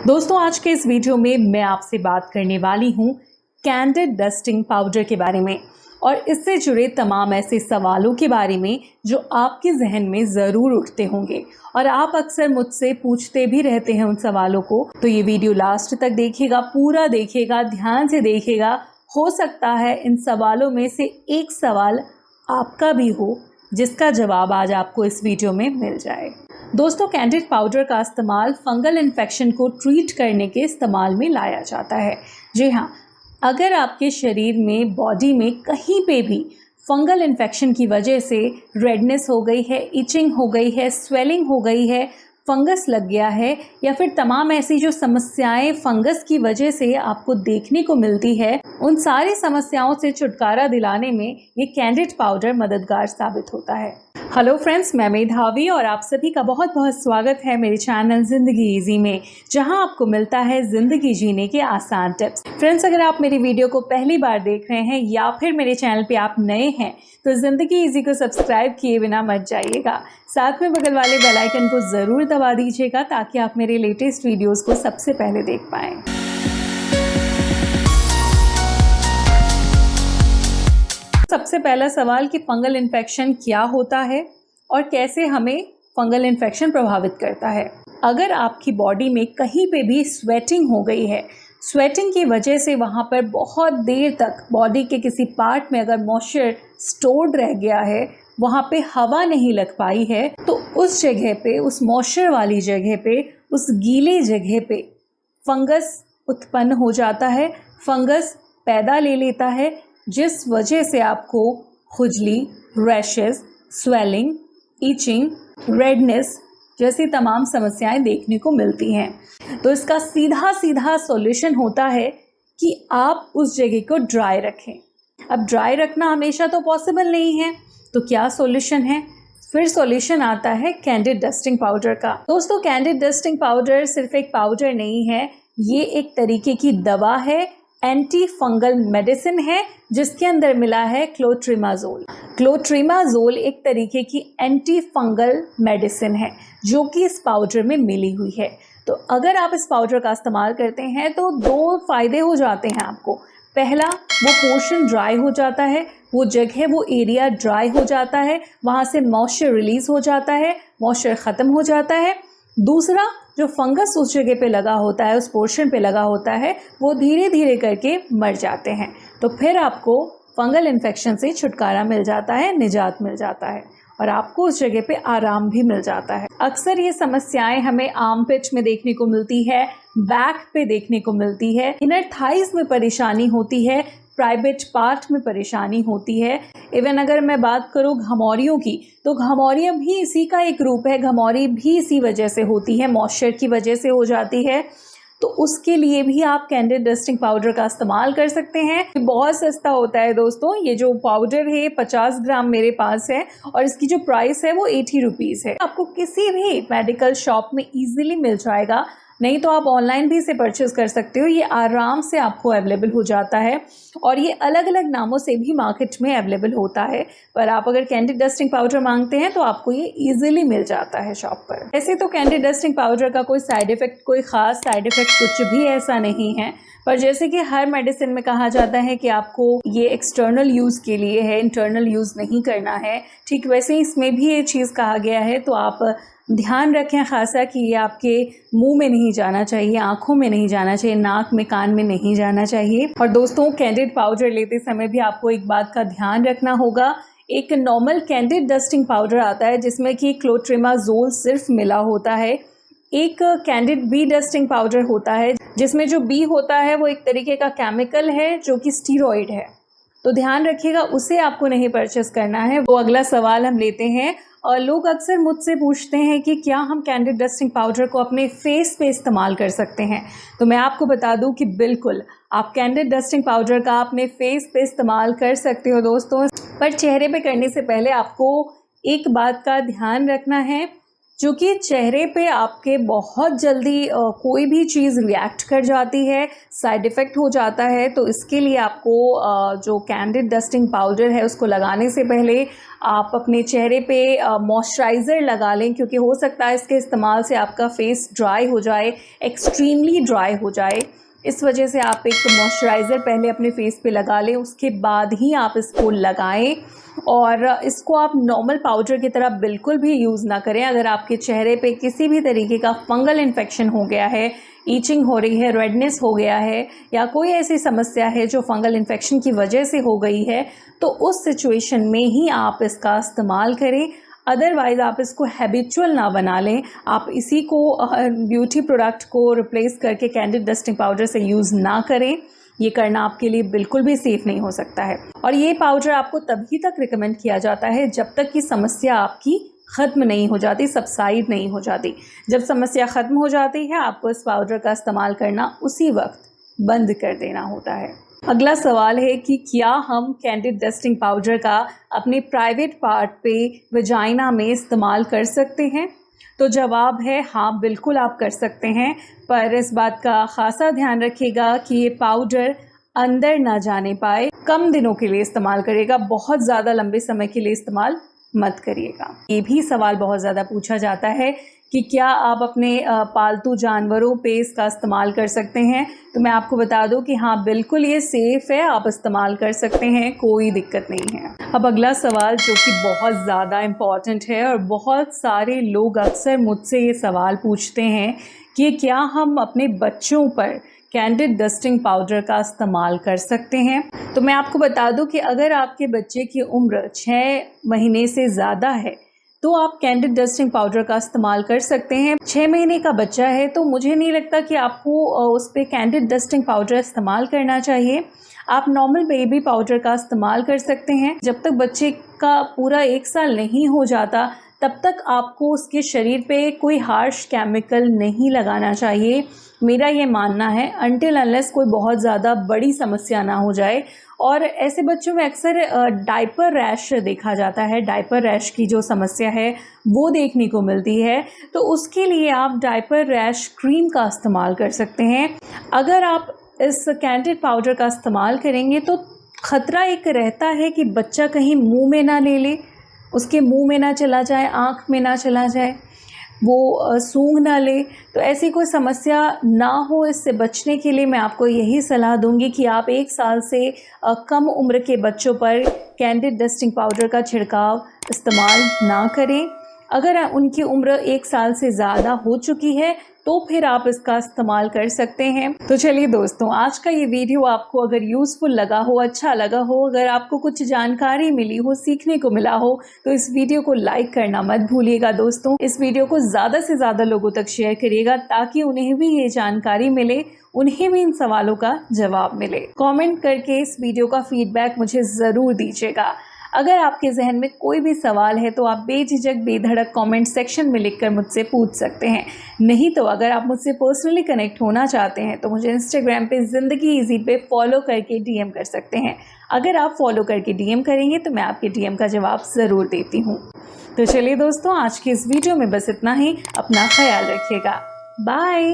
दोस्तों आज के इस वीडियो में मैं आपसे बात करने वाली हूँ कैंडिड डस्टिंग पाउडर के बारे में और इससे जुड़े तमाम ऐसे सवालों के बारे में जो आपके जहन में ज़रूर उठते होंगे और आप अक्सर मुझसे पूछते भी रहते हैं उन सवालों को। तो ये वीडियो लास्ट तक देखिएगा, पूरा देखिएगा, ध्यान से देखिएगा। हो सकता है इन सवालों में से एक सवाल आपका भी हो जिसका जवाब आज आपको इस वीडियो में मिल जाए। दोस्तों, कैंडिड पाउडर का इस्तेमाल फंगल इन्फेक्शन को ट्रीट करने के इस्तेमाल में लाया जाता है। जी हाँ, अगर आपके शरीर में, बॉडी में कहीं पे भी फंगल इन्फेक्शन की वजह से रेडनेस हो गई है, इचिंग हो गई है, स्वेलिंग हो गई है, फंगस लग गया है या फिर तमाम ऐसी जो समस्याएं फंगस की वजह से आपको देखने को मिलती है, उन सारी समस्याओं से छुटकारा दिलाने में ये कैंडिड पाउडर मददगार साबित होता है। हेलो फ्रेंड्स, मैं मेधावी और आप सभी का बहुत बहुत स्वागत है मेरे चैनल ज़िंदगी इजी में, जहां आपको मिलता है ज़िंदगी जीने के आसान टिप्स। फ्रेंड्स, अगर आप मेरी वीडियो को पहली बार देख रहे हैं या फिर मेरे चैनल पे आप नए हैं तो ज़िंदगी इजी को सब्सक्राइब किए बिना मत जाइएगा। साथ में बगल वाले बेल आइकन को ज़रूर दबा दीजिएगा ताकि आप मेरे लेटेस्ट वीडियोज़ को सबसे पहले देख पाएँ। सबसे पहला सवाल कि फंगल इन्फेक्शन क्या होता है और कैसे हमें फंगल इन्फेक्शन प्रभावित करता है। अगर आपकी बॉडी में कहीं पे भी स्वेटिंग हो गई है, स्वेटिंग की वजह से वहाँ पर बहुत देर तक बॉडी के किसी पार्ट में अगर मॉइस्चर स्टोर्ड रह गया है, वहाँ पे हवा नहीं लग पाई है, तो उस जगह पे, उस मॉइस्चर वाली जगह पे, उस गीले जगह पे फंगस उत्पन्न हो जाता है, फंगस पैदा ले लेता है, जिस वजह से आपको खुजली, रैशेस, स्वेलिंग, ईचिंग, रेडनेस जैसी तमाम समस्याएं देखने को मिलती हैं। तो इसका सीधा सीधा सॉल्यूशन होता है कि आप उस जगह को ड्राई रखें। अब ड्राई रखना हमेशा तो पॉसिबल नहीं है, तो क्या सॉल्यूशन है? फिर सॉल्यूशन आता है कैंडिड डस्टिंग पाउडर का। दोस्तों, कैंडिड डस्टिंग पाउडर सिर्फ एक पाउडर नहीं है, ये एक तरीके की दवा है, एंटी फंगल मेडिसिन है, जिसके अंदर मिला है क्लोट्रिमाजोल। क्लोट्रिमाजोल एक तरीके की एंटी फंगल मेडिसिन है जो कि इस पाउडर में मिली हुई है। तो अगर आप इस पाउडर का इस्तेमाल करते हैं तो दो फायदे हो जाते हैं आपको। पहला, वो पोर्शन ड्राई हो जाता है, वो जगह, वो एरिया ड्राई हो जाता है, वहाँ से मॉइस्चर रिलीज हो जाता है, मॉइस्चर ख़त्म हो जाता है। दूसरा, जो फंगस उस जगह पे लगा होता है, उस पोर्शन पे लगा होता है, वो धीरे धीरे करके मर जाते हैं। तो फिर आपको फंगल इन्फेक्शन से छुटकारा मिल जाता है, निजात मिल जाता है और आपको उस जगह पे आराम भी मिल जाता है। अक्सर ये समस्याएं हमें आर्मपिट में देखने को मिलती है, बैक पे देखने को मिलती है, इनर थाइज में परेशानी होती है, प्राइवेट पार्ट में परेशानी होती है। इवन अगर मैं बात करूँ घमौरियों की, तो घमौरियाँ भी इसी का एक रूप है, घमौरी भी इसी वजह से होती है, मॉइस्चर की वजह से हो जाती है। तो उसके लिए भी आप कैंडिड डस्टिंग पाउडर का इस्तेमाल कर सकते हैं। बहुत सस्ता होता है दोस्तों, ये जो पाउडर है 50 ग्राम मेरे पास है और इसकी जो प्राइस है वो 80 रुपीज़ है। आपको किसी भी मेडिकल शॉप में ईजिली मिल जाएगा, नहीं तो आप ऑनलाइन भी इसे परचेज़ कर सकते हो। ये आराम से आपको अवेलेबल हो जाता है और ये अलग अलग नामों से भी मार्केट में अवेलेबल होता है, पर आप अगर कैंडिड डस्टिंग पाउडर मांगते हैं तो आपको ये इजीली मिल जाता है शॉप पर। ऐसे तो कैंडिड डस्टिंग पाउडर का कोई साइड इफ़ेक्ट, कोई ख़ास साइड इफ़ेक्ट कुछ भी ऐसा नहीं है, पर जैसे कि हर मेडिसिन में कहा जाता है कि आपको ये एक्सटर्नल यूज़ के लिए है, इंटरनल यूज़ नहीं करना है, ठीक वैसे ही इसमें भी ये चीज़ कहा गया है। तो आप ध्यान रखें खासा कि ये आपके मुंह में नहीं जाना चाहिए, आँखों में नहीं जाना चाहिए, नाक में, कान में नहीं जाना चाहिए। और दोस्तों, कैंडिड पाउडर लेते समय भी आपको एक बात का ध्यान रखना होगा। एक नॉर्मल कैंडिड डस्टिंग पाउडर आता है जिसमें कि क्लोट्रिमाजोल सिर्फ मिला होता है। एक कैंडिड बी डस्टिंग पाउडर होता है जिसमें जो बी होता है वो एक तरीके का केमिकल है जो कि स्टीरॉइड है, तो ध्यान रखिएगा, उसे आपको नहीं परचेस करना है। वो अगला सवाल हम लेते हैं और लोग अक्सर मुझसे पूछते हैं कि क्या हम कैंडिड डस्टिंग पाउडर को अपने फेस पे इस्तेमाल कर सकते हैं। तो मैं आपको बता दूं कि बिल्कुल आप कैंडिड डस्टिंग पाउडर का अपने फेस पे इस्तेमाल कर सकते हो दोस्तों, पर चेहरे पे करने से पहले आपको एक बात का ध्यान रखना है जो कि चेहरे पे आपके बहुत जल्दी कोई भी चीज़ रिएक्ट कर जाती है, साइड इफ़ेक्ट हो जाता है। तो इसके लिए आपको जो कैंडिड डस्टिंग पाउडर है उसको लगाने से पहले आप अपने चेहरे पे मॉइस्चराइज़र लगा लें, क्योंकि हो सकता है इसके इस्तेमाल से आपका फेस ड्राई हो जाए, एक्सट्रीमली ड्राई हो जाए। इस वजह से आप एक मॉइस्चराइज़र पहले अपने फेस पे लगा लें, उसके बाद ही आप इसको लगाएं। और इसको आप नॉर्मल पाउडर की तरह बिल्कुल भी यूज़ ना करें। अगर आपके चेहरे पे किसी भी तरीके का फंगल इन्फेक्शन हो गया है, ईचिंग हो रही है, रेडनेस हो गया है, या कोई ऐसी समस्या है जो फंगल इन्फेक्शन की वजह से हो गई है, तो उस सिचुएशन में ही आप इसका इस्तेमाल करें। अदरवाइज़ आप इसको हैबिचुअल ना बना लें। आप इसी को ब्यूटी प्रोडक्ट को रिप्लेस करके कैंडिड डस्टिंग पाउडर से यूज़ ना करें। ये करना आपके लिए बिल्कुल भी सेफ़ नहीं हो सकता है। और ये पाउडर आपको तभी तक रिकमेंड किया जाता है जब तक कि समस्या आपकी ख़त्म नहीं हो जाती, सबसाइड नहीं हो जाती। जब समस्या ख़त्म हो जाती है, आपको इस पाउडर का इस्तेमाल करना उसी वक्त बंद कर देना होता है। अगला सवाल है कि क्या हम कैंडिड डस्टिंग पाउडर का अपने प्राइवेट पार्ट पे वजाइना में इस्तेमाल कर सकते हैं? तो जवाब है हाँ, बिल्कुल आप कर सकते हैं, पर इस बात का ख़ासा ध्यान रखिएगा कि ये पाउडर अंदर ना जाने पाए। कम दिनों के लिए इस्तेमाल करिएगा, बहुत ज़्यादा लंबे समय के लिए इस्तेमाल मत करिएगा। ये भी सवाल बहुत ज़्यादा पूछा जाता है कि क्या आप अपने पालतू जानवरों पे इसका इस्तेमाल कर सकते हैं? तो मैं आपको बता दूं कि हाँ, बिल्कुल ये सेफ़ है, आप इस्तेमाल कर सकते हैं, कोई दिक्कत नहीं है। अब अगला सवाल जो कि बहुत ज़्यादा इम्पॉर्टेंट है और बहुत सारे लोग अक्सर मुझसे ये सवाल पूछते हैं कि क्या हम अपने बच्चों पर कैंडिड डस्टिंग पाउडर का इस्तेमाल कर सकते हैं? तो मैं आपको बता दूं कि अगर आपके बच्चे की उम्र 6 महीने से ज़्यादा है तो आप कैंडिड डस्टिंग पाउडर का इस्तेमाल कर सकते हैं। 6 महीने का बच्चा है तो मुझे नहीं लगता कि आपको उस पर कैंडिड डस्टिंग पाउडर इस्तेमाल करना चाहिए। आप नॉर्मल बेबी पाउडर का इस्तेमाल कर सकते हैं। जब तक बच्चे का पूरा 1 साल नहीं हो जाता तब तक आपको उसके शरीर पे कोई हार्श केमिकल नहीं लगाना चाहिए, मेरा ये मानना है, अनटिल अनलेस कोई बहुत ज़्यादा बड़ी समस्या ना हो जाए। और ऐसे बच्चों में अक्सर डायपर रैश देखा जाता है, डायपर रैश की जो समस्या है वो देखने को मिलती है, तो उसके लिए आप डायपर रैश क्रीम का इस्तेमाल कर सकते हैं। अगर आप इस कैंडिड पाउडर का इस्तेमाल करेंगे तो ख़तरा एक रहता है कि बच्चा कहीं मुंह में ना ले ले, उसके मुंह में ना चला जाए, आँख में ना चला जाए, वो सूंघ ना ले, तो ऐसी कोई समस्या ना हो। इससे बचने के लिए मैं आपको यही सलाह दूंगी कि आप 1 साल से कम उम्र के बच्चों पर कैंडिड डस्टिंग पाउडर का छिड़काव इस्तेमाल ना करें। अगर उनकी उम्र 1 साल से ज़्यादा हो चुकी है तो फिर आप इसका इस्तेमाल कर सकते हैं। तो चलिए दोस्तों, आज का ये वीडियो आपको अगर यूज़फुल लगा हो, अच्छा लगा हो, अगर आपको कुछ जानकारी मिली हो, सीखने को मिला हो, तो इस वीडियो को लाइक करना मत भूलिएगा दोस्तों। इस वीडियो को ज़्यादा से ज़्यादा लोगों तक शेयर करिएगा ताकि उन्हें भी ये जानकारी मिले, उन्हें भी इन सवालों का जवाब मिले। कमेंट करके इस वीडियो का फीडबैक मुझे ज़रूर दीजिएगा। अगर आपके जहन में कोई भी सवाल है तो आप बेझिझक बेधड़क कमेंट सेक्शन में लिखकर मुझसे पूछ सकते हैं। नहीं तो अगर आप मुझसे पर्सनली कनेक्ट होना चाहते हैं तो मुझे इंस्टाग्राम पे ज़िंदगी ईजी पे फॉलो करके डीएम कर सकते हैं। अगर आप फॉलो करके डीएम करेंगे तो मैं आपके डीएम का जवाब ज़रूर देती हूँ। तो चलिए दोस्तों, आज की इस वीडियो में बस इतना ही। अपना ख्याल रखिएगा। बाय।